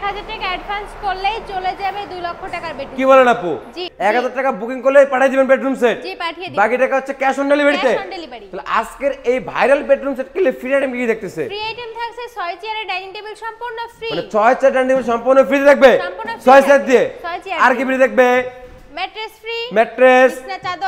1000 টাকা অ্যাডভান্স করলেই চলে যাবে 2 লক্ষ টাকার বেডরুম। কি বলেন আপু? জি 1000 টাকা বুকিং করলেই পাঠিয়ে দিবেন বেডরুম সেট? জি পাঠিয়ে দিই। বাকি টাকা হচ্ছে ক্যাশ অন ডেলিভারিতে? Cash on delivery. তাহলে আজকের এই ভাইরাল বেডরুম সেট কিনলে ফ্রি আইটেম কি দেখতেছে? ফ্রি আইটেম থাকছে 6 চেয়ারের ডাইনিং টেবিল সম্পূর্ণ ফ্রি। মানে 6 চেয়ার ডাইনিং টেবিল সম্পূর্ণ ফ্রি থাকবে? সম্পূর্ণ ফ্রি 6 চেয়ার দিয়ে? 6 চেয়ার। আর কি ফ্রি থাকবে? ম্যাট্রেস ফ্রি, ম্যাট্রেস,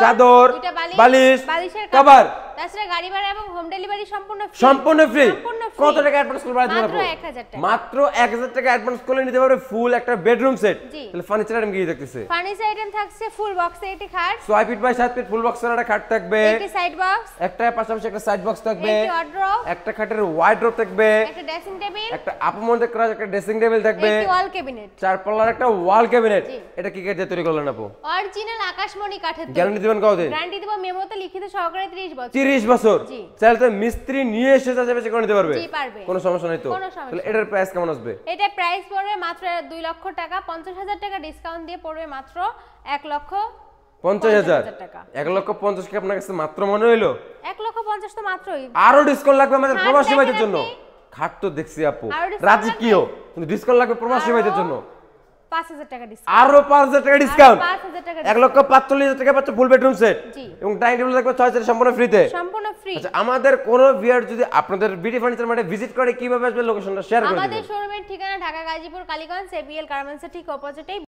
চাদর, দুইটা বালিশ, বালিশের কভার। তাছাড়া গাড়ি ভাড়া এবং হোম ডেলিভারি সম্পূর্ণ ফ্রি। সম্পূর্ণ ফ্রি। সম্পূর্ণ ফ্রি। কত টাকা অ্যাডভান্স করলে বাড়াতে মাত্র পারবো? 1000 টাকা। মাত্র 1000 টাকা অ্যাডভান্স করলে নিতে পারবে ফুল একটা বেডরুম সেট। জি। তাহলে ফার্নিচার আইটেম কি দেখতেছে? ফার্নিচার আইটেম থাকছে ফুল বক্সে একটি খাট, 6 ফিট বাই 7 ফিট ফুল বক্সের একটা খাট থাকবে, একটি সাইড বক্স, একটা পাশাপাশি একটা সাইড বক্স থাকবে, একটি ওয়ার্ড্রোব, একটা খাটের ওয়ার্ড্রোব থাকবে, একটা ড্রেসিং টেবিল, একটা আপমন্ডে করা একটা ড্রেসিং টেবিল থাকবে, একটি ওয়াল ক্যাবিনেট। 4 পাল্লার একটা ওয়াল ক্যাবিনেট। জি। এটা কি কাঠ দিয়ে তৈরি করলেন আপু? অরিজিনাল আকাশমণি কাঠের। গ্যারান্টি দিবেন কতদিন? গ্যারান্টি দেব মেমোতে লিখিত সহকারে 30 বছর। 30 বছর। জি। চাইলে তো মিস্ত্রি নিয়ে এসে যাচাই করে নিতে পারবে? জি পারবে। কোনো সমস্যা নাই তো? কোনো সমস্যা তাহলে এটার প্রাইস কেমন আসবে? এটা প্রাইস পড়বে মাত্র 2 লক্ষ টাকা, 50,000 টাকা ডিসকাউন্ট দিয়ে পড়বে মাত্র 1 লক্ষ 50,000 টাকা। 1,50,000 কি আপনার কাছে মাত্র মনে হইলো? 1 লক্ষ 50 তো মাত্রই। আরো ডিসকাউন্ট লাগবে আমাদের খাট প্রবাসী দেখেন ভাইদের জন্য। আপনি? খাট তো দেখছি আপু, আরো discount রাজি লাগবে? কিও, কিন্তু ডিসকাউন্ট লাগবে প্রবাসী ভাইদের জন্য। 5,000 টাকা ডিসকাউন্ট। আরো 5,000 টাকা ডিসকাউন্ট। 5,000 টাকা 1,45,000 টাকা পাচ্ছে ফুল বেডরুম সেট। জি। এবং ডাইনিং টেবিল থাকবে 6 চেয়ার সম্পূর্ণ ফ্রিতে। সম্পূর্ণ ফ্রি। আচ্ছা, আমাদের কোন ভিউয়ার যদি আপনাদের বিডি ফার্নিচার মার্টে ভিজিট করে কিভাবে আসবে লোকেশনটা শেয়ার করে দিবেন। আমাদের শোরুমের ঠিকানা ঢাকা গাজীপুর কালীগঞ্জ এবিএল গার্মেন্টসের ঠিক অপোজিটেই